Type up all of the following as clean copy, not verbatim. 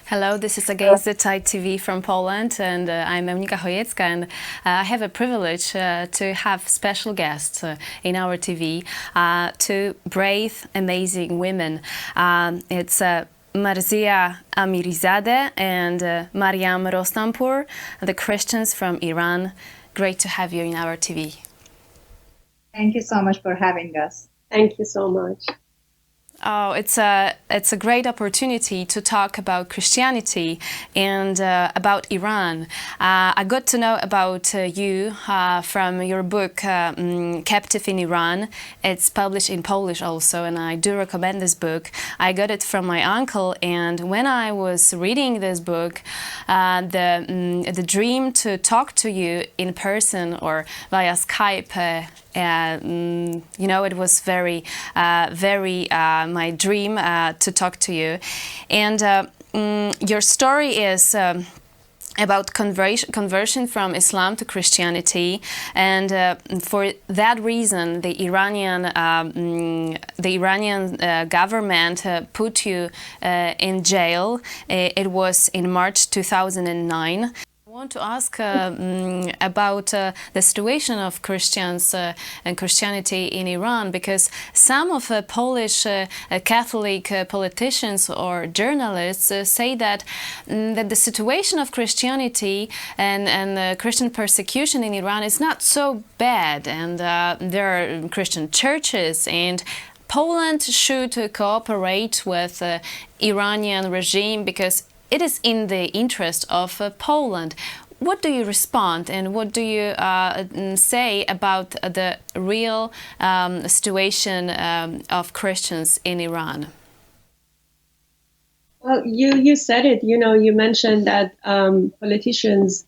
Hello, this is Against the Tide TV from Poland, and I'm Eunika Chojecka, and I have a privilege to have special guests in our TV, two brave, amazing women. It's Marziyeh Amirizadeh and Maryam Rostampour, the Christians from Iran. Great to have you in our TV. Thank you so much for having us. Thank you so much. Oh, it's a great opportunity to talk about Christianity and about Iran. I got to know about you from your book, Captive in Iran. It's published in Polish also, and I do recommend this book. I got it from my uncle, and when I was reading this book, the dream to talk to you in person or via Skype, it was very my dream to talk to you. And your story is about conversion from Islam to Christianity, and for that reason, the Iranian government put you in jail. It was in March 2009. I want to ask about the situation of Christians and Christianity in Iran, because some of Polish Catholic politicians or journalists say that the situation of Christianity and Christian persecution in Iran is not so bad, and there are Christian churches, and Poland should cooperate with the Iranian regime because it is in the interest of Poland. What do you respond, and what do you say about the real situation of Christians in Iran? Well, you said it. You mentioned that politicians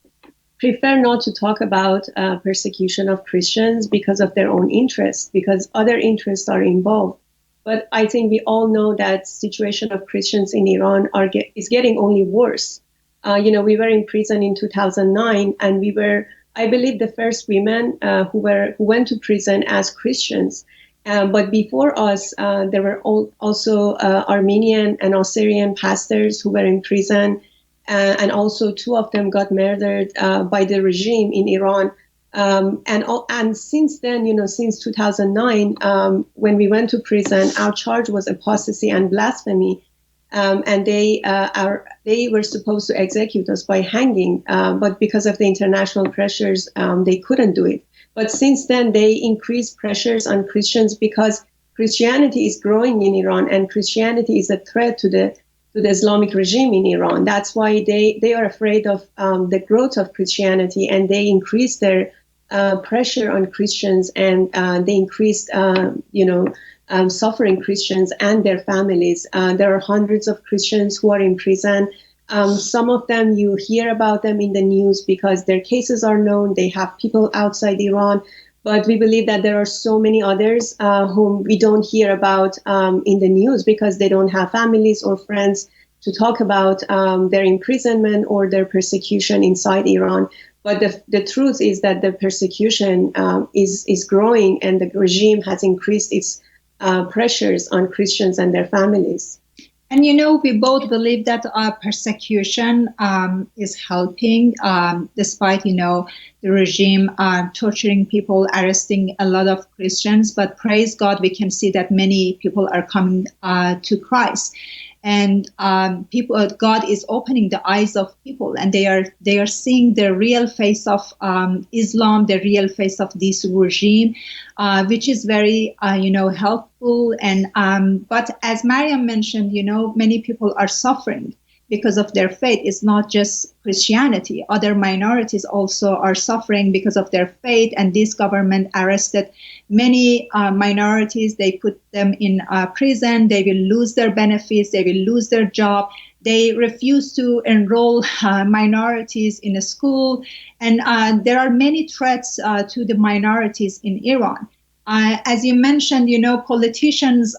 prefer not to talk about persecution of Christians because of their own interests, because other interests are involved. But I think we all know that situation of Christians in Iran is getting only worse. We were in prison in 2009, and we were, I believe, the first women who went to prison as Christians. But before us, there were also Armenian and Assyrian pastors who were in prison, and also two of them got murdered by the regime in Iran. And since then, since 2009, when we went to prison, our charge was apostasy and blasphemy, and they were supposed to execute us by hanging, but because of the international pressures, they couldn't do it. But since then, they increased pressures on Christians because Christianity is growing in Iran, and Christianity is a threat to the Islamic regime in Iran. That's why they are afraid of the growth of Christianity, and they increase their pressure on Christians, and they increased, suffering Christians and their families. There are hundreds of Christians who are in prison. Some of them, you hear about them in the news because their cases are known. They have people outside Iran. But we believe that there are so many others whom we don't hear about in the news because they don't have families or friends to talk about their imprisonment or their persecution inside Iran. But the truth is that the persecution is growing, and the regime has increased its pressures on Christians and their families. And we both believe that persecution is helping, despite the regime torturing people, arresting a lot of Christians. But praise God, we can see that many people are coming to Christ. And God is opening the eyes of people, and they are seeing the real face of Islam, the real face of this regime, which is very helpful. And but as Maryam mentioned, many people are suffering because of their faith. It's not just Christianity. Other minorities also are suffering because of their faith, and this government arrested many minorities. They put them in prison. They will lose their benefits. They will lose their job. They refuse to enroll minorities in a school. And there are many threats to the minorities in Iran. As you mentioned, politicians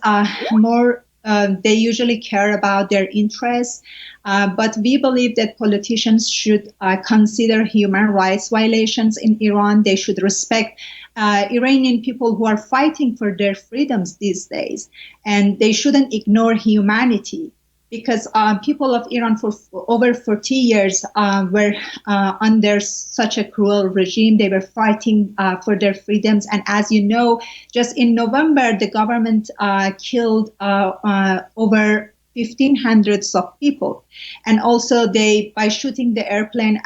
they usually care about their interests, but we believe that politicians should consider human rights violations in Iran. They should respect Iranian people who are fighting for their freedoms these days, and they shouldn't ignore humanity. because people of Iran for over 40 years were under such a cruel regime. They were fighting for their freedoms. And as you know, just in November, the government killed over 1,500 of people, and also by shooting the airplane,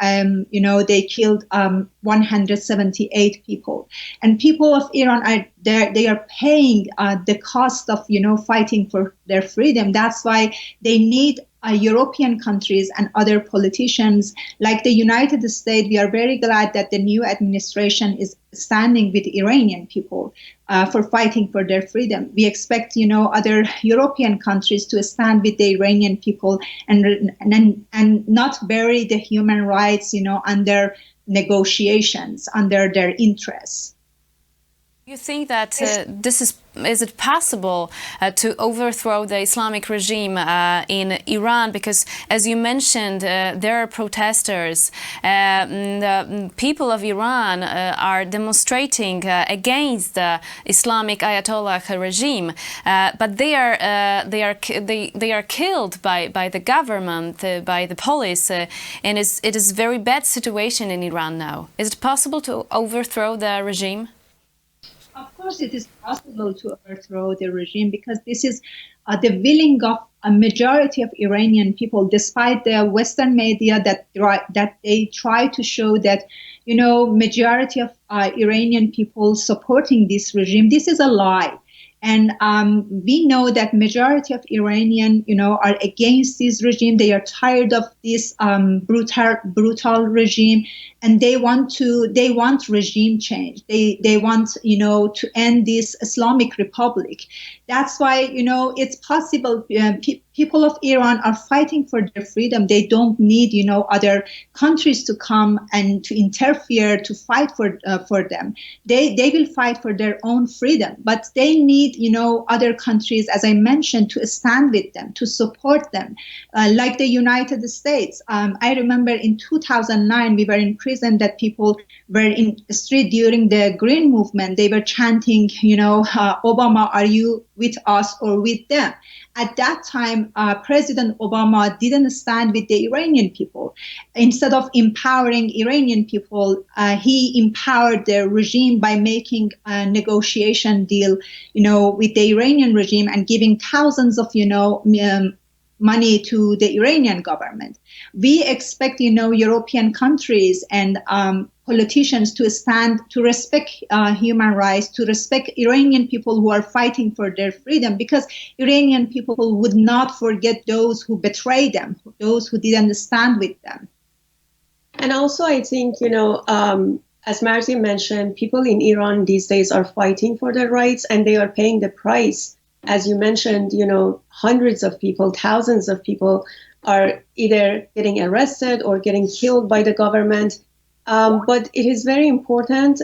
they killed 178 people. And people of Iran they are paying the cost of fighting for their freedom. That's why they need European countries and other politicians like the United States. We are very glad that the new administration is standing with Iranian people for fighting for their freedom. We expect, other European countries to stand with the Iranian people and not bury the human rights, under negotiations, under their interests. You think that is it possible to overthrow the Islamic regime in Iran? Because, as you mentioned, there are protesters. The people of Iran are demonstrating against the Islamic Ayatollah regime, but they are killed by the government, by the police, and it is a very bad situation in Iran now. Is it possible to overthrow the regime? Of course, it is possible to overthrow the regime, because this is the willing of a majority of Iranian people, despite the Western media that they try to show that, majority of Iranian people supporting this regime. This is a lie. And we know that majority of Iranian, are against this regime. They are tired of this brutal regime, and they want regime change. They want, to end this Islamic Republic. That's why, it's possible. People of Iran are fighting for their freedom. They don't need, other countries to come and to interfere to fight for them. They will fight for their own freedom, but they need, other countries, as I mentioned, to stand with them, to support them, like the United States. I remember in 2009, we were in prison, that people were in the street during the Green Movement. They were chanting, Obama, are you with us or with them? At that time, President Obama didn't stand with the Iranian people. Instead of empowering Iranian people, he empowered the regime by making a negotiation deal, with the Iranian regime and giving thousands of, money to the Iranian government. We expect, European countries and politicians to stand, to respect human rights, to respect Iranian people who are fighting for their freedom, because Iranian people would not forget those who betrayed them, those who didn't stand with them. And also, I think, as Marziyeh mentioned, people in Iran these days are fighting for their rights, and they are paying the price. As you mentioned, hundreds of people, thousands of people are either getting arrested or getting killed by the government. But it is very important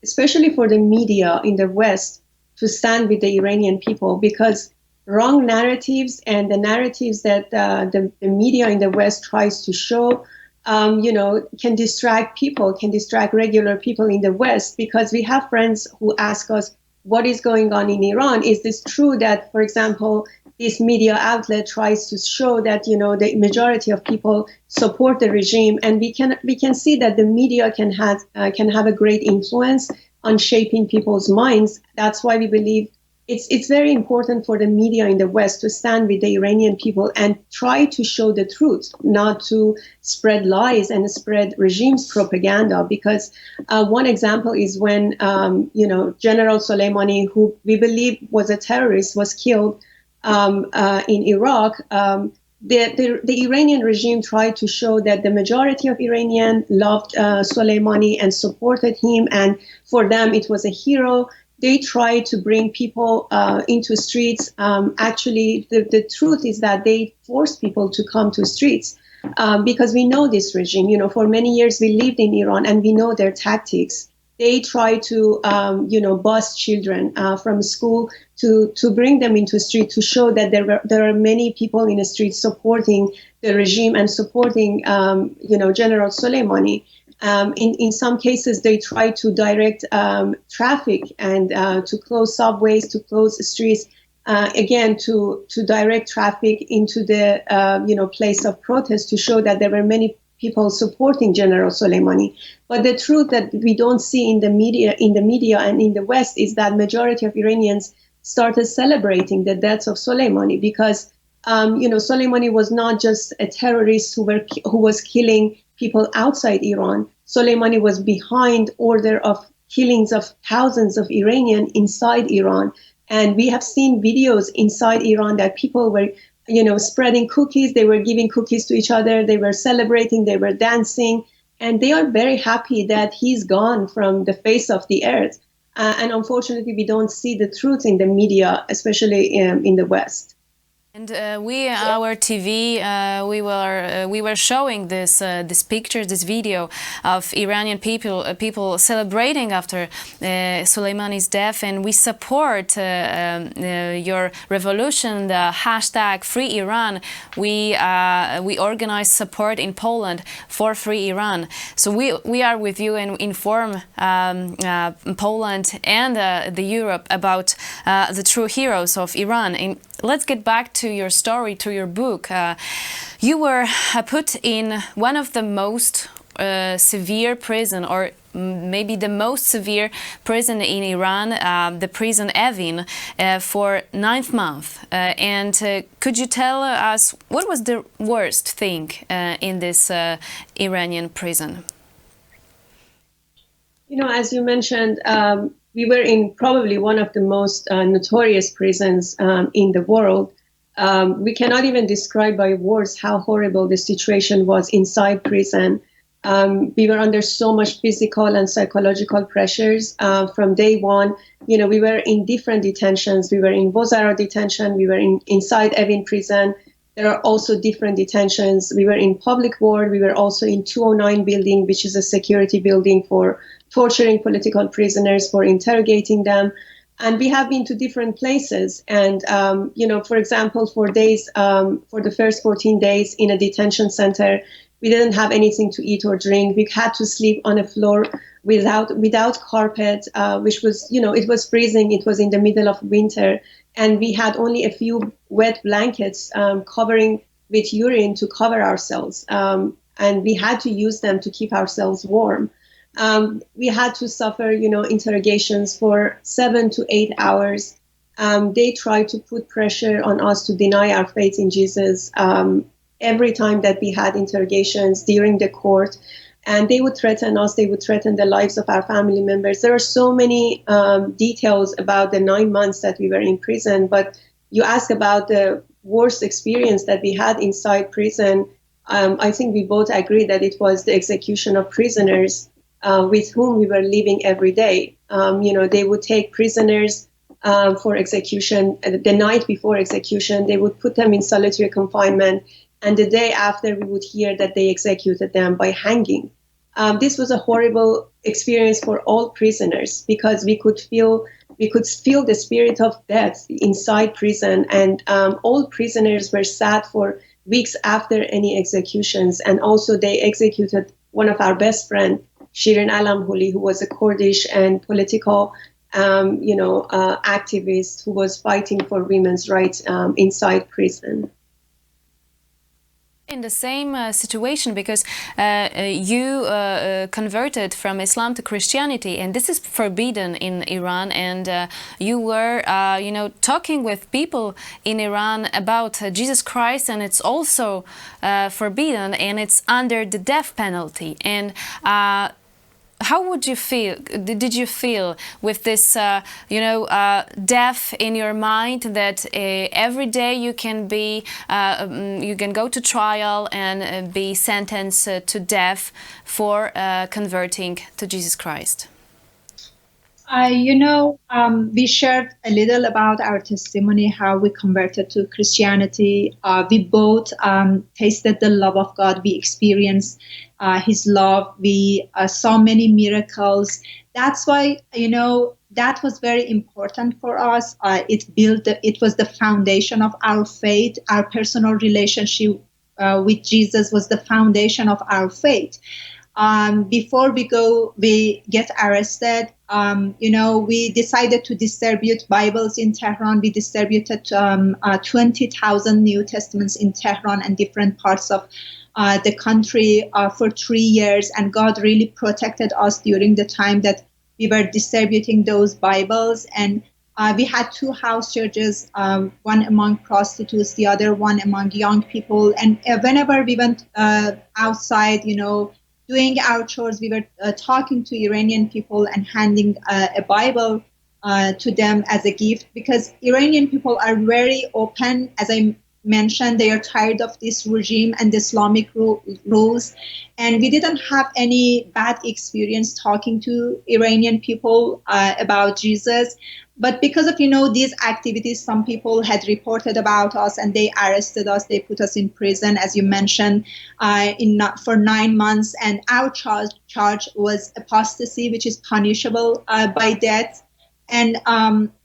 especially for the media in the West, to stand with the Iranian people, because wrong narratives and the narratives that the media in the West tries to show, can distract people, can distract regular people in the West, because we have friends who ask us, what is going on in Iran? Is this true that, for example, this media outlet tries to show that, the majority of people support the regime? And we can see that the media can have a great influence on shaping people's minds. That's why we believe it's very important for the media in the West to stand with the Iranian people and try to show the truth, not to spread lies and spread regime's propaganda. Because one example is when, General Soleimani, who we believe was a terrorist, was killed in Iraq. The Iranian regime tried to show that the majority of Iranians loved Soleimani and supported him, and for them it was a hero. They try to bring people into streets. Actually, the truth is that they force people to come to streets because we know this regime. For many years we lived in Iran and we know their tactics. They try to, bus children from school to bring them into the street, to show that there are many people in the street supporting the regime and supporting, General Soleimani. In some cases, they try to direct traffic and to close subways, to close streets, again, to direct traffic into the place of protest, to show that there were many people supporting General Soleimani. But the truth that we don't see in the media and in the West is that majority of Iranians started celebrating the deaths of Soleimani, because Soleimani was not just a terrorist who was killing people outside Iran. Soleimani was behind order of killings of thousands of Iranians inside Iran. And we have seen videos inside Iran that people were, spreading cookies. They were giving cookies to each other. They were celebrating. They were dancing. And they are very happy that he's gone from the face of the earth. And unfortunately, we don't see the truth in the media, especially in the West. And our TV, we were showing this picture, this video of Iranian people celebrating after Soleimani's death, and we support your revolution, the hashtag Free Iran. We organize support in Poland for Free Iran. So we are with you and inform Poland and the Europe about the true heroes of Iran. And let's get back to your story, to your book. You were put in one of the most severe prison, or maybe the most severe prison in Iran, the prison Evin, for 9 months. Could you tell us what was the worst thing in this Iranian prison? As you mentioned, we were in probably one of the most notorious prisons in the world. We cannot even describe by words how horrible the situation was inside prison. We were under so much physical and psychological pressures from day one. We were in different detentions. We were in Bozara detention. We were inside Evin prison. There are also different detentions. We were in public ward. We were also in 209 building, which is a security building for torturing political prisoners, for interrogating them. And we have been to different places. And, for example, for the first 14 days in a detention center, we didn't have anything to eat or drink. We had to sleep on a floor without carpet, which was, it was freezing. It was in the middle of winter. And we had only a few wet blankets covering with urine to cover ourselves. And we had to use them to keep ourselves warm. We had to suffer, interrogations for 7 to 8 hours. They tried to put pressure on us to deny our faith in Jesus every time that we had interrogations during the court. And they would threaten us. They would threaten the lives of our family members. There are so many details about the 9 months that we were in prison. But you ask about the worst experience that we had inside prison. I think we both agree that it was the execution of prisoners with whom we were living every day. They would take prisoners for execution the night before execution. They would put them in solitary confinement. And the day after, we would hear that they executed them by hanging. This was a horrible experience for all prisoners, because we could feel the spirit of death inside prison. And all prisoners were sad for weeks after any executions. And also they executed one of our best friends, Shirin Alamhouli, who was a Kurdish and political activist who was fighting for women's rights inside prison. In the same situation, because you converted from Islam to Christianity, and this is forbidden in Iran, and you were, talking with people in Iran about Jesus Christ, and it's also forbidden, and it's under the death penalty. And how would you feel? Did you feel with this, death in your mind, that every day you can go to trial and be sentenced to death for converting to Jesus Christ? We shared a little about our testimony, how we converted to Christianity. We both tasted the love of God. We experienced His love. We saw many miracles. That's why, that was very important for us. It was the foundation of our faith. Our personal relationship with Jesus was the foundation of our faith. before we get arrested, we decided to distribute Bibles in Tehran. We distributed 20,000 New Testaments in Tehran and different parts of the country for 3 years. And God really protected us during the time that we were distributing those Bibles. And we had 2 house churches, one among prostitutes, the other one among young people. And whenever we went outside, doing our chores, we were talking to Iranian people and handing a Bible to them as a gift, because Iranian people are very open. As I mentioned, they are tired of this regime and the Islamic rules. And we didn't have any bad experience talking to Iranian people about Jesus. But because of, these activities, some people had reported about us and they arrested us. They put us in prison, as you mentioned, for 9 months. And our charge was apostasy, which is punishable by death. And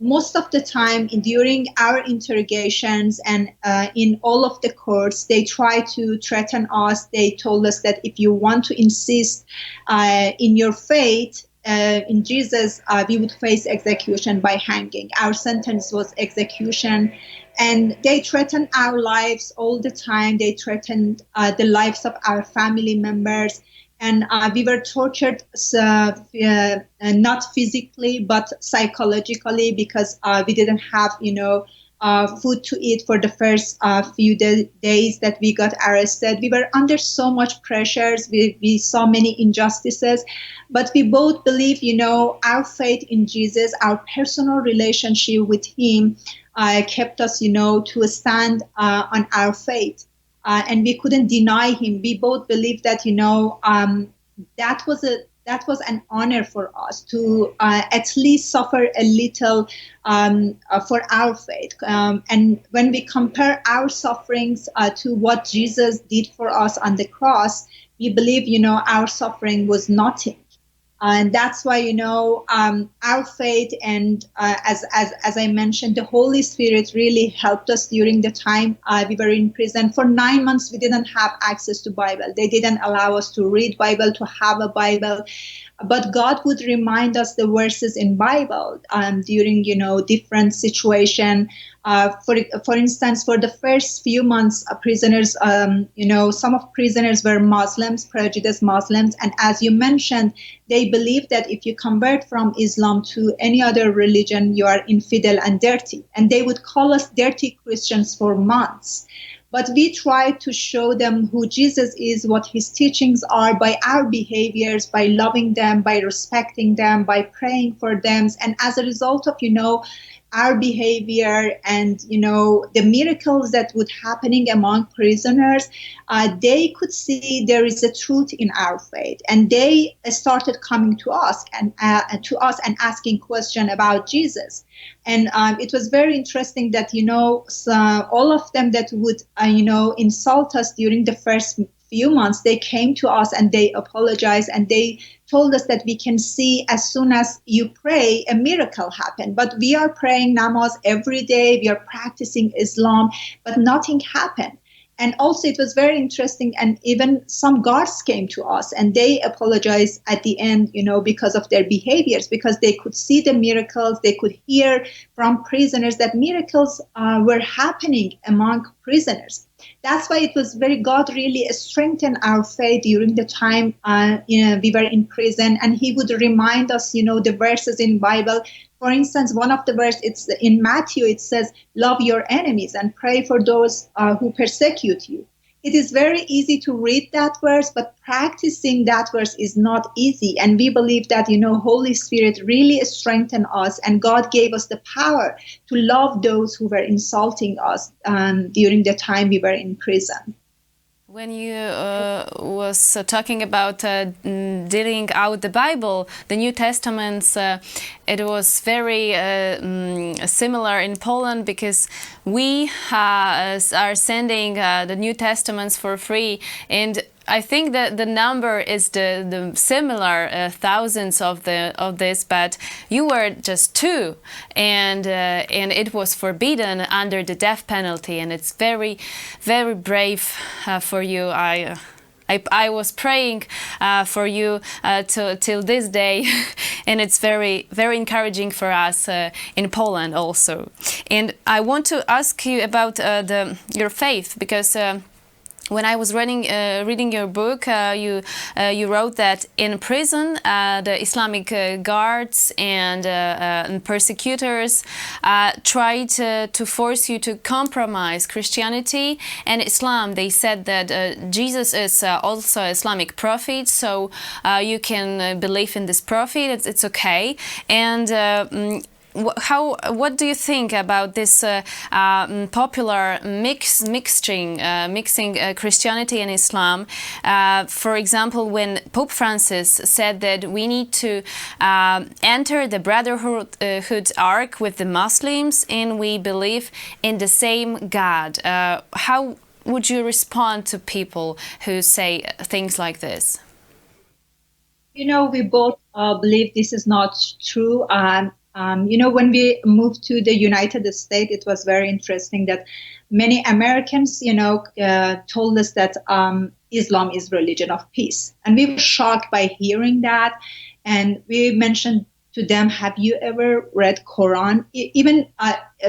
most of the time during our interrogations and in all of the courts, they tried to threaten us. They told us that if you want to insist in your faith, in Jesus, we would face execution by hanging. Our sentence was execution. And they threatened our lives all the time. They threatened the lives of our family members. And we were tortured, not physically, but psychologically, because we didn't have, food to eat for the first few days that we got arrested. We were under so much pressures. We saw many injustices, but we both believe, our faith in Jesus, our personal relationship with Him, kept us, to stand on our faith. And we couldn't deny Him. We both believe that, that was an honor for us to at least suffer a little for our faith. And when we compare our sufferings to what Jesus did for us on the cross, we believe, our suffering was nothing. And that's why, our faith and as I mentioned, the Holy Spirit really helped us during the time we were in prison. For 9 months, we didn't have access to Bible. They didn't allow us to read Bible, to have a Bible. But God would remind us the verses in Bible during, different situation. For instance, for the first few months, prisoners, some of prisoners were Muslims, prejudiced Muslims. And as you mentioned, they believe that if you convert from Islam to any other religion, you are infidel and dirty. And they would call us dirty Christians for months. But we try to show them who Jesus is, what His teachings are, by our behaviors, by loving them, by respecting them, by praying for them. And as a result of, our behavior and, the miracles that would happening among prisoners, they could see there is a truth in our faith. And they started coming to us and asking questions about Jesus. And it was very interesting that, all of them that would, insult us during the first few months, they came to us and they apologized and they told us that we can see as soon as you pray, a miracle happen. But we are praying namaz every day. We are practicing Islam, but nothing happened. And also it was very interesting. And even some guards came to us and they apologized at the end, because of their behaviors, because they could see the miracles. They could hear from prisoners that miracles were happening among prisoners. That's why it was God really strengthened our faith during the time we were in prison. And He would remind us, the verses in Bible. For instance, one of the verses, it's in Matthew, it says, love your enemies and pray for those who persecute you. It is very easy to read that verse, but practicing that verse is not easy. And we believe that, Holy Spirit really strengthened us and God gave us the power to love those who were insulting us during the time we were in prison. When you was talking about dealing out the Bible, the New Testaments, it was very similar in Poland because we are sending the New Testaments for free, and I think that the number is the similar thousands of this, but you were just 2, and it was forbidden under the death penalty, and it's very, very brave for you. I I was praying for you till this day, and it's very, very encouraging for us in Poland also. And I want to ask you about your faith, because when I was reading your book, you wrote that in prison, the Islamic guards and persecutors tried to force you to compromise Christianity and Islam. They said that Jesus is also an Islamic prophet, so you can believe in this prophet. It's okay. And what do you think about this popular mixing Christianity and Islam? For example, when Pope Francis said that we need to enter the brotherhood arc with the Muslims and we believe in the same God, how would you respond to people who say things like this? We both believe this is not true. When we moved to the United States, it was very interesting that many Americans, told us that Islam is religion of peace. And we were shocked by hearing that. And we mentioned to them, have you ever read Quran? Even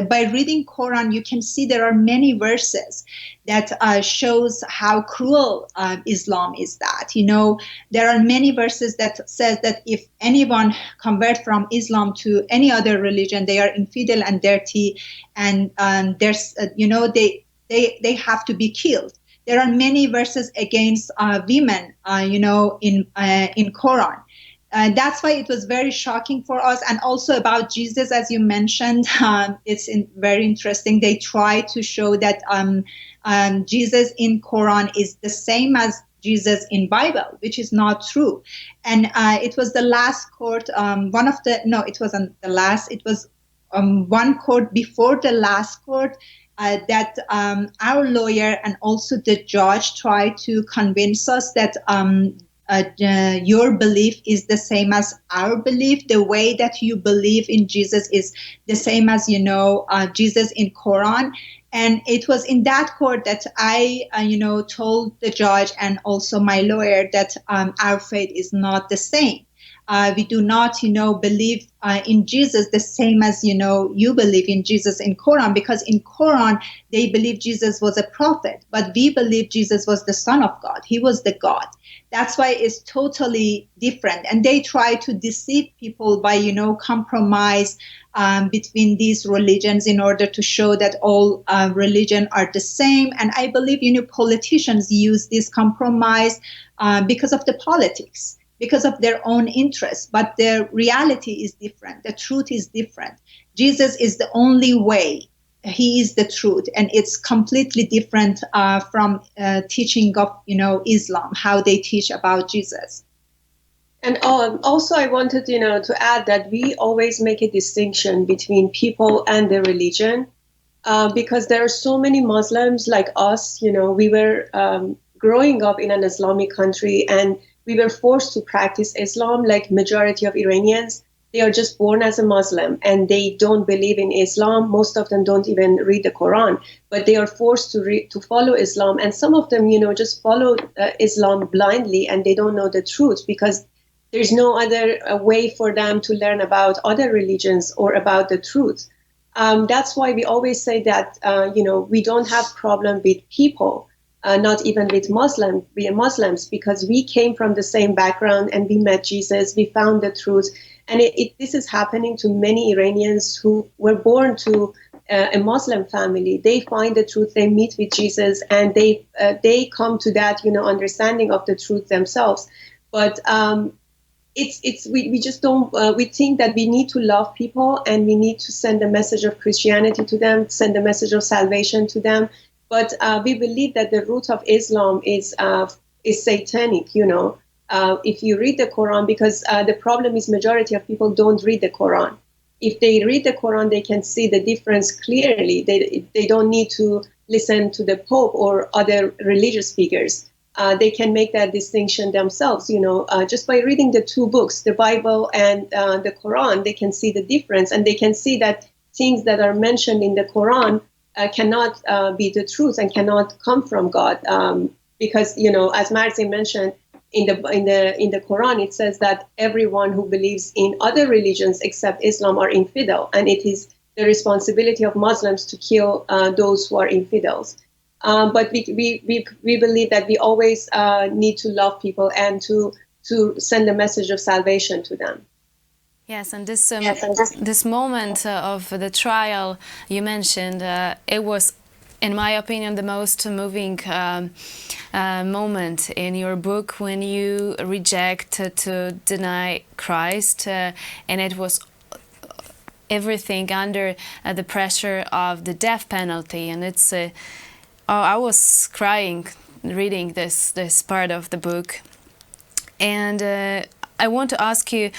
by reading Quran, you can see there are many verses that shows how cruel Islam is. That there are many verses that says that if anyone convert from Islam to any other religion, they are infidel and dirty, and there's they have to be killed. There are many verses against women, in Quran. That's why it was very shocking for us. And also about Jesus, as you mentioned, it's very interesting. They try to show that Jesus in Quran is the same as Jesus in Bible, which is not true. And it was the last court, it wasn't the last, it was one court before the last court, that our lawyer and also the judge tried to convince us that your belief is the same as our belief. The way that you believe in Jesus is the same as, Jesus in Quran. And it was in that court that I, told the judge and also my lawyer that our faith is not the same. We do not, believe in Jesus the same as, you believe in Jesus in Quran, because in Quran, they believe Jesus was a prophet, but we believe Jesus was the Son of God. He was the God. That's why it's totally different. And they try to deceive people by, compromise between these religions in order to show that all religions are the same. And I believe, politicians use this compromise because of the politics, because of their own interests, but their reality is different. The truth is different. Jesus is the only way. He is the truth, and it's completely different from teaching of, Islam, how they teach about Jesus. And also I wanted, to add that we always make a distinction between people and their religion, because there are so many Muslims like us. We were growing up in an Islamic country, and we were forced to practice Islam like majority of Iranians. They are just born as a Muslim and they don't believe in Islam. Most of them don't even read the Quran, but they are forced to follow Islam. And some of them, just follow Islam blindly, and they don't know the truth because there's no other way for them to learn about other religions or about the truth. That's why we always say that, we don't have problem with people. Not even with we are Muslims, because we came from the same background and we met Jesus, we found the truth. And this is happening to many Iranians who were born to a Muslim family. They find the truth, they meet with Jesus, and they come to that, understanding of the truth themselves. But we just don't, we think that we need to love people and we need to send a message of Christianity to them, send a message of salvation to them. But we believe that the root of Islam is satanic, if you read the Quran, because the problem is majority of people don't read the Quran. If they read the Quran, they can see the difference clearly. They don't need to listen to the Pope or other religious figures. They can make that distinction themselves, just by reading the two books, the Bible and the Quran, they can see the difference, and they can see that things that are mentioned in the Quran cannot be the truth and cannot come from God, because, you know, as Marziyeh mentioned, in the Quran, it says that everyone who believes in other religions except Islam are infidel, and it is the responsibility of Muslims to kill those who are infidels. But we believe that we always need to love people and to send a message of salvation to them. Yes, and this moment of the trial you mentioned, it was, in my opinion, the most moving moment in your book, when you reject to deny Christ, and it was everything under the pressure of the death penalty. And it's I was crying reading this part of the book. And I want to ask you,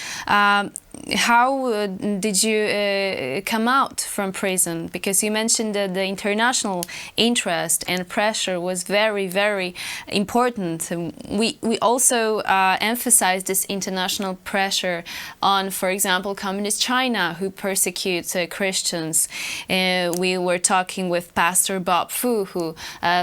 how did you come out from prison? Because you mentioned that the international interest and pressure was very, very important. We also emphasize this international pressure on, for example, Communist China, who persecutes Christians. We were talking with Pastor Bob Fu, who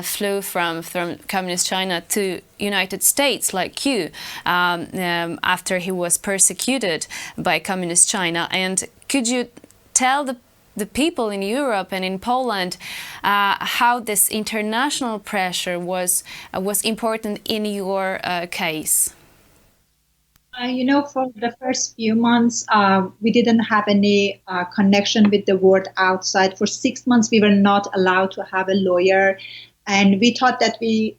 flew from Communist China to United States, like you, after he was persecuted by Communist China. And could you tell the people in Europe and in Poland how this international pressure was important in your case? You know, for the first few months, we didn't have any connection with the world outside. For 6 months, we were not allowed to have a lawyer, and we thought that we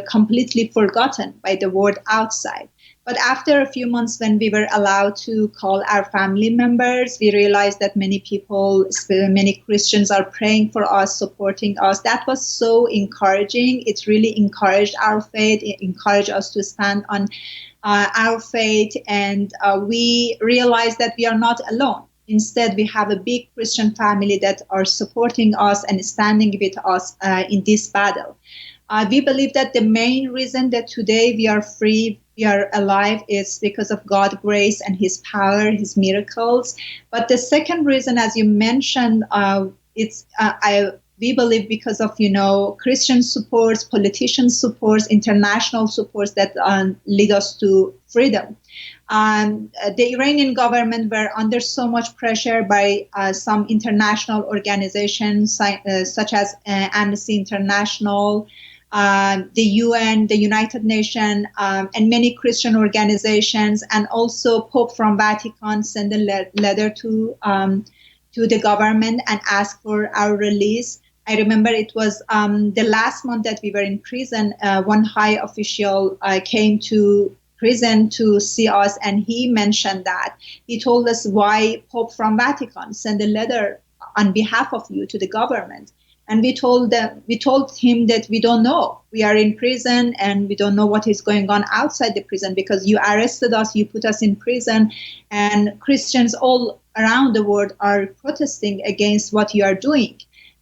completely forgotten by the world outside. But after a few months, when we were allowed to call our family members, we realized that many people, many Christians, are praying for us, supporting us. That was so encouraging. It really encouraged our faith. It encouraged us to stand on our faith. And we realized that we are not alone. Instead, we have a big Christian family that are supporting us and standing with us in this battle. We believe that the main reason that today we are free, we are alive, is because of God's grace and His power, His miracles. But the second reason, as you mentioned, we believe because of, Christian supports, politician supports, international supports that lead us to freedom. The Iranian government were under so much pressure by some international organizations such as Amnesty International, the UN, the United Nations, and many Christian organizations, and also Pope from Vatican sent a letter to the government and asked for our release. I remember it was the last month that we were in prison. One high official came to prison to see us, and he mentioned that. He told us why Pope from Vatican sent a letter on behalf of you to the government. And we told him that we don't know. We are in prison and we don't know what is going on outside the prison, because you arrested us, you put us in prison, and Christians all around the world are protesting against what you are doing.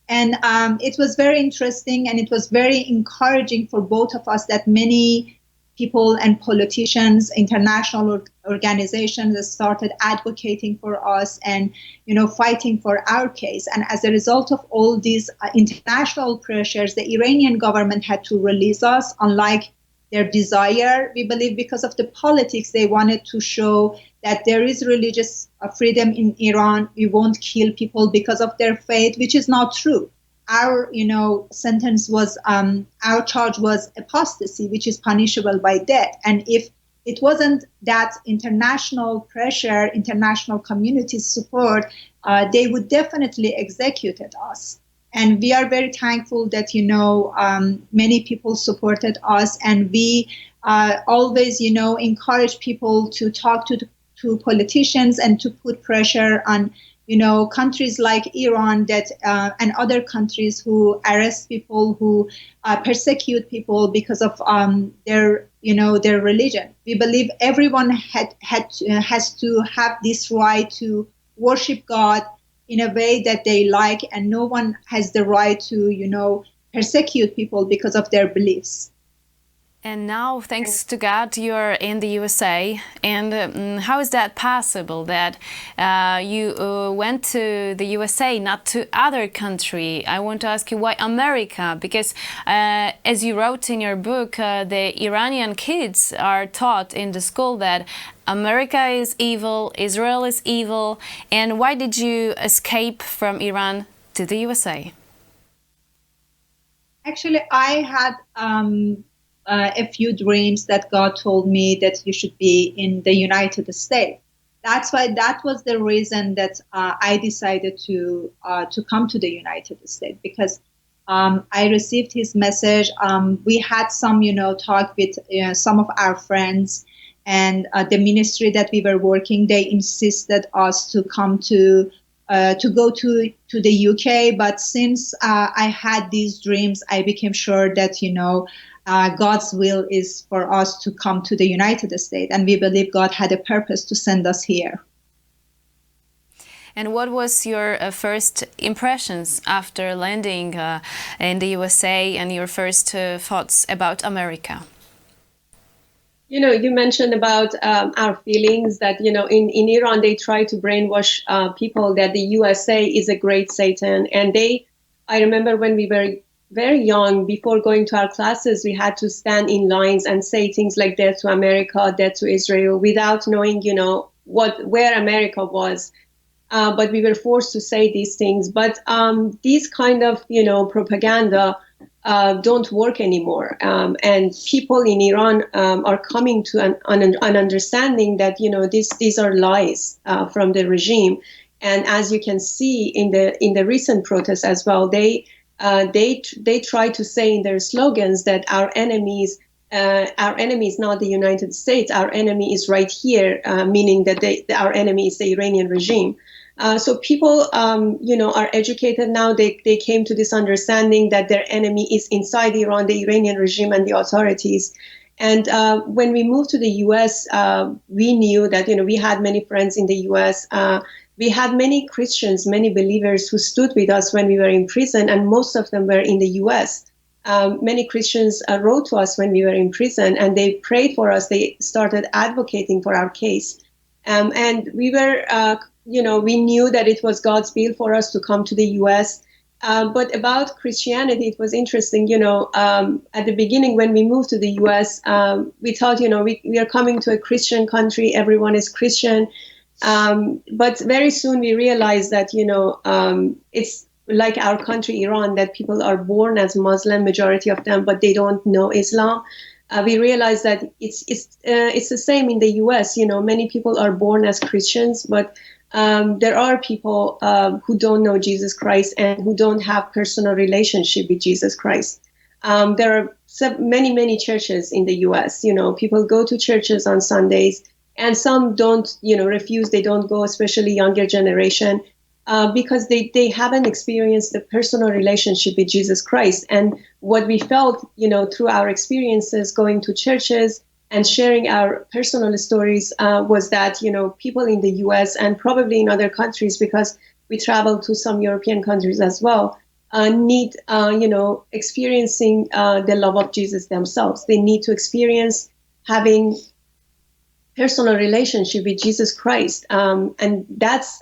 And it was very interesting, and it was very encouraging for both of us that many people and politicians, international organizations started advocating for us and, fighting for our case. And as a result of all these international pressures, the Iranian government had to release us, unlike their desire. We believe because of the politics, they wanted to show that there is religious freedom in Iran. We won't kill people because of their faith, which is not true. Our, sentence was, our charge was apostasy, which is punishable by death. And if it wasn't that international pressure, international community support, they would definitely executed us. And we are very thankful that, many people supported us, and we always, encourage people to talk to politicians and to put pressure on countries like Iran and other countries who arrest people, who persecute people because of their religion. We believe everyone has to have this right to worship God in a way that they like, and no one has the right to persecute people because of their beliefs. And now, thanks to God, you're in the USA. And how is that possible that you went to the USA, not to other country? I want to ask you why America, because as you wrote in your book, the Iranian kids are taught in the school that America is evil, Israel is evil. And why did you escape from Iran to the USA? Actually, I had a few dreams that God told me that you should be in the United States. That was the reason that I decided to come to the United States, because I received his message. We had some, talk with some of our friends, and the ministry that we were working, they insisted us to come to go to the UK. But since I had these dreams, I became sure that, God's will is for us to come to the United States, and we believe God had a purpose to send us here. And what was your first impressions after landing in the USA, and your first thoughts about America? You mentioned about our feelings that, in Iran, they try to brainwash people that the USA is a great Satan. And I remember when we were very young, before going to our classes, we had to stand in lines and say things like death to America, death to Israel, without knowing, where America was. But we were forced to say these things. But these kind of, propaganda don't work anymore. And people in Iran are coming to an understanding that, these are lies from the regime. And as you can see in the recent protests as well, they try to say in their slogans that our enemy is not the United States. Our enemy is right here, meaning that our enemy is the Iranian regime. So people, are educated now. They came to this understanding that their enemy is inside Iran, the Iranian regime and the authorities. And when we moved to the U.S., we knew that, we had many friends in the U.S. We had many Christians, many believers who stood with us when we were in prison, and most of them were in the U.S. Many Christians wrote to us when we were in prison, and they prayed for us. They started advocating for our case. And we were, we knew that it was God's will for us to come to the U.S. But about Christianity, it was interesting, at the beginning when we moved to the U.S., we thought, we are coming to a Christian country, everyone is Christian. But very soon we realized that, it's like our country, Iran, that people are born as Muslim, majority of them, but they don't know Islam. We realized that it's the same in the U.S. Many people are born as Christians, but there are people who don't know Jesus Christ and who don't have personal relationship with Jesus Christ. There are many churches in the U.S. People go to churches on Sundays, and some don't, refuse. They don't go, especially younger generation, because they haven't experienced the personal relationship with Jesus Christ. And what we felt, through our experiences going to churches and sharing our personal stories was that, people in the U.S. and probably in other countries, because we traveled to some European countries as well, need, experiencing the love of Jesus themselves. They need to experience having personal relationship with Jesus Christ. And that's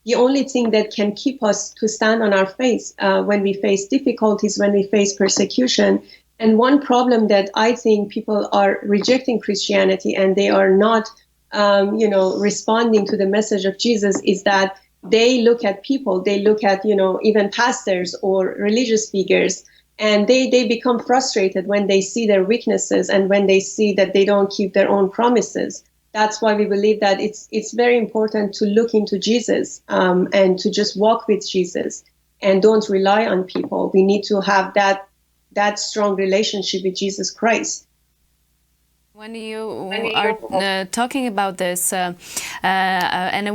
the only thing that can keep us to stand on our faith when we face difficulties, when we face persecution. And one problem that I think people are rejecting Christianity and they are not, responding to the message of Jesus is that they look at people, they look at, even pastors or religious figures, and they become frustrated when they see their weaknesses and when they see that they don't keep their own promises. That's why we believe that it's very important to look into Jesus and to just walk with Jesus and don't rely on people. We need to have that strong relationship with Jesus Christ. When you are talking about this, and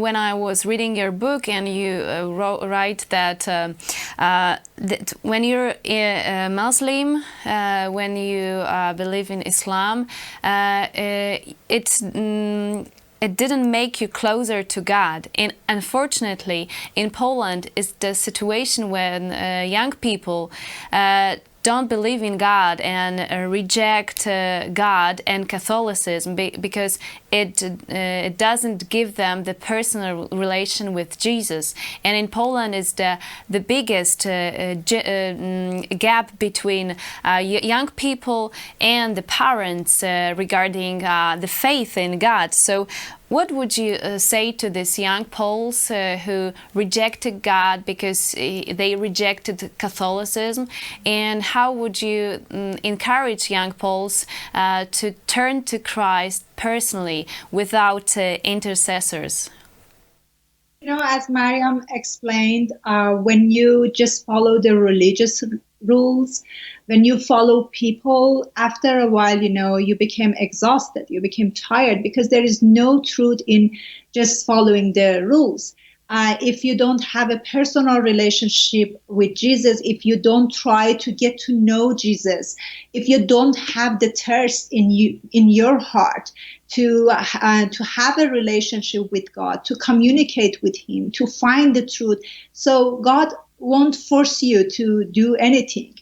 when I was reading your book, and you write that, that when you're a Muslim, when you believe in Islam, it didn't make you closer to God. And unfortunately, in Poland, is the situation when young people don't believe in God and reject God and Catholicism because it doesn't give them the personal relation with Jesus. And in Poland is the biggest gap between young people and the parents regarding the faith in God. So what would you say to these young Poles who rejected God because they rejected Catholicism? And how would you encourage young Poles to turn to Christ personally without intercessors? You know, as Maryam explained, when you just follow the religious rules, when you follow people, after a while, you know, you became exhausted, you became tired, because there is no truth in just following the rules. If you don't have a personal relationship with Jesus, if you don't try to get to know Jesus, if you don't have the thirst in your heart to have a relationship with God, to communicate with Him, to find the truth, so God won't force you to do anything.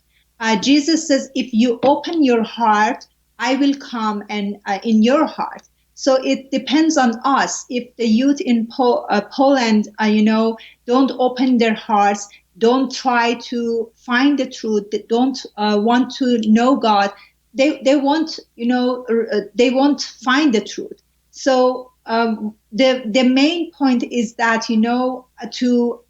Jesus says, if you open your heart, I will come and in your heart. So it depends on us. If the youth in Poland, you know, don't open their hearts, don't try to find the truth, they don't want to know God, they won't, you know, they won't find the truth. So the main point is that, you know, to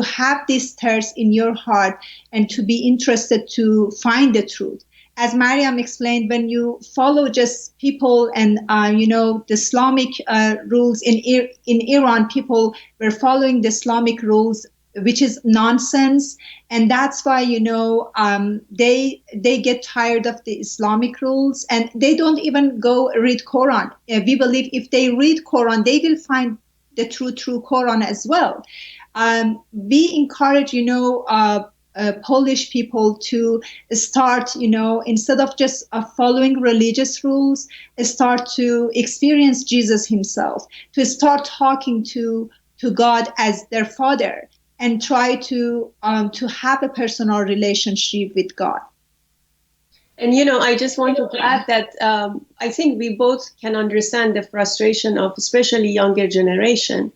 have this thirst in your heart and to be interested to find the truth. As Maryam explained, when you follow just people and, you know, the Islamic rules in Iran, people were following the Islamic rules, which is nonsense. And that's why, you know, they get tired of the Islamic rules and they don't even go read Quran. We believe if they read Quran, they will find the true Quran as well. We encourage, you know, Polish people to start, you know, instead of just following religious rules, start to experience Jesus Himself, to start talking to God as their Father, and try to have a personal relationship with God. And, you know, I just wanted to add that I think we both can understand the frustration of especially younger generation,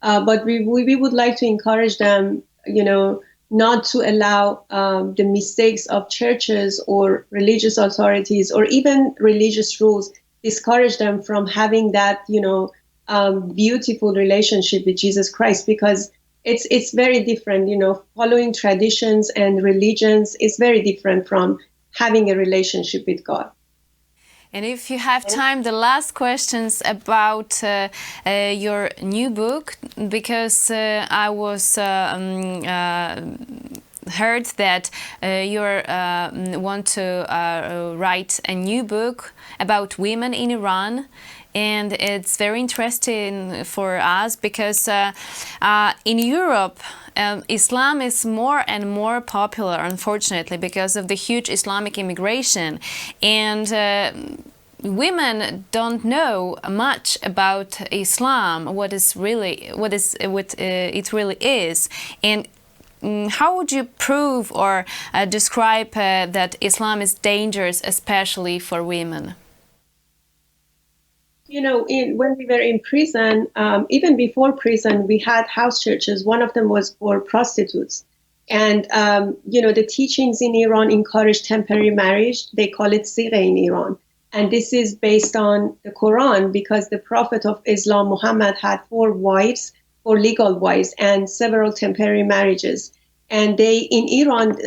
but we would like to encourage them, you know, not to allow the mistakes of churches or religious authorities or even religious rules discourage them from having that, you know, beautiful relationship with Jesus Christ, because it's very different. You know, following traditions and religions is very different from having a relationship with God. And if you have time, the last questions about your new book, because I was heard that you want to write a new book about women in Iran. And it's very interesting for us because in Europe, Islam is more and more popular, unfortunately, because of the huge Islamic immigration. And women don't know much about Islam, what it really is. And how would you prove or describe that Islam is dangerous, especially for women? You know, when we were in prison, even before prison, we had house churches. One of them was for prostitutes. And, you know, the teachings in Iran encourage temporary marriage. They call it sigha in Iran. And this is based on the Quran, because the Prophet of Islam, Muhammad, had 4 wives, 4 legal wives, and several temporary marriages. And in Iran,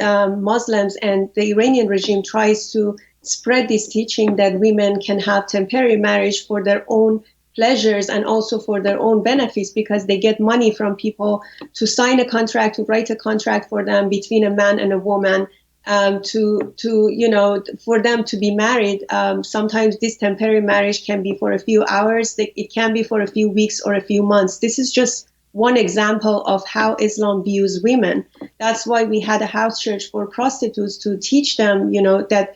Muslims and the Iranian regime tries to spread this teaching that women can have temporary marriage for their own pleasures and also for their own benefits, because they get money from people to sign a contract, to write a contract for them between a man and a woman, to you know, for them to be married. Sometimes this temporary marriage can be for a few hours, it can be for a few weeks or a few months. This is just one example of how Islam views women. That's why we had a house church for prostitutes, to teach them, you know, that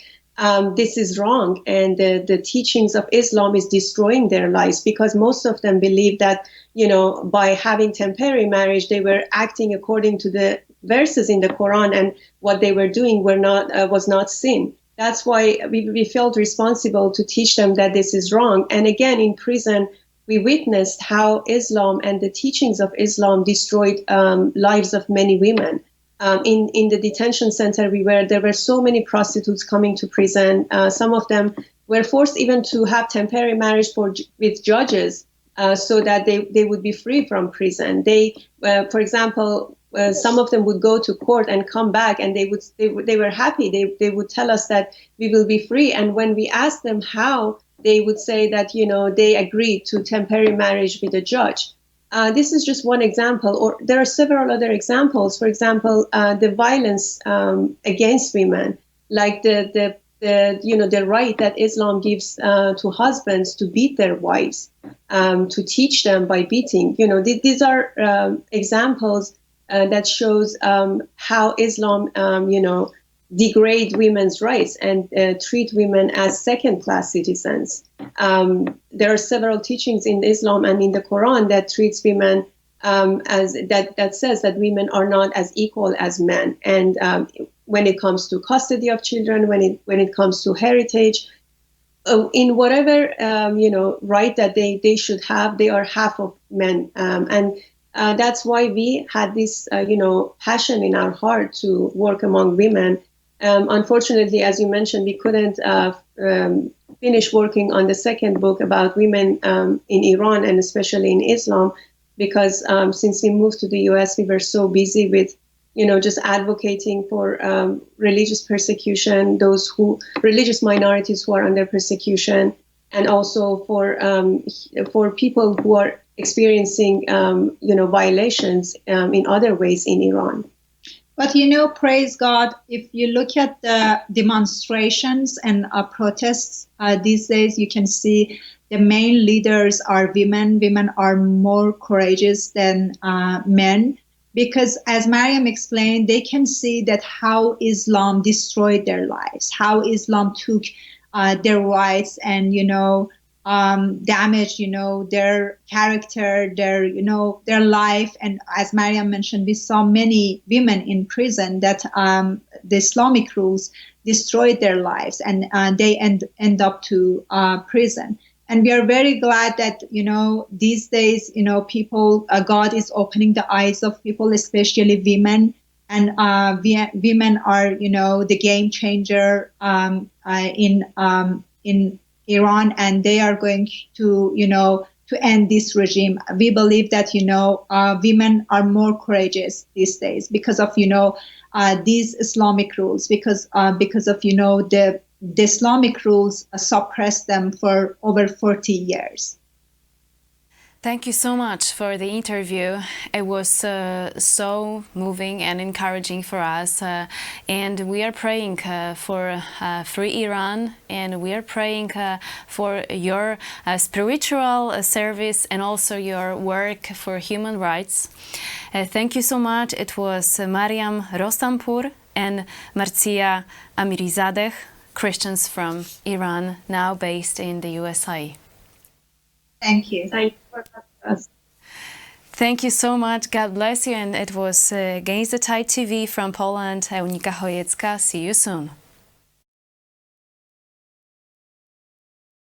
this is wrong, and the teachings of Islam is destroying their lives, because most of them believe that, you know, by having temporary marriage, they were acting according to the verses in the Quran, and what they were doing was not sin. That's why we felt responsible to teach them that this is wrong. And again, in prison, we witnessed how Islam and the teachings of Islam destroyed lives of many women. In the detention center there were so many prostitutes coming to prison. Some of them were forced even to have temporary marriage with judges so that they would be free from prison. For example, some of them would go to court and come back, and they were happy. They would tell us that we will be free. And when we asked them how, they would say that they agreed to temporary marriage with a judge. This is just one example, or there are several other examples. For example, the violence against women, like the right that Islam gives to husbands to beat their wives, to teach them by beating. These are examples that shows how Islam, degrade women's rights and treat women as second-class citizens. There are several teachings in Islam and in the Quran that treats women as that says that women are not as equal as men. And when it comes to custody of children, when it comes to heritage, in whatever right that they should have, they are half of men. And that's why we had this passion in our heart to work among women. Unfortunately, as you mentioned, we couldn't finish working on the second book about women in Iran, and especially in Islam, because since we moved to the US, we were so busy with just advocating for religious persecution, religious minorities who are under persecution, and also for people who are experiencing violations in other ways in Iran. But praise God, if you look at the demonstrations and protests these days, you can see the main leaders are women. Women are more courageous than men, because as Maryam explained, they can see that how Islam destroyed their lives, how Islam took their rights and, damage, their character, their life. And as Maryam mentioned, we saw many women in prison that the Islamic rules destroyed their lives, and they end up to prison. And we are very glad that, these days, people, God is opening the eyes of people, especially women. And women are, the game changer in Iran, and they are going to, to end this regime. We believe that, women are more courageous these days because of, these Islamic rules, because of, the Islamic rules suppressed them for over 40 years. Thank you so much for the interview. It was so moving and encouraging for us. And we are praying for free Iran, and we are praying for your spiritual service and also your work for human rights. Thank you so much. It was Maryam Rostampour and Marziyeh Amirizadeh, Christians from Iran, now based in the USA. Thank you. Thank you for us. Thank you so much. God bless you. And it was Against the Tide TV from Poland. Eunika Chojecka. See you soon.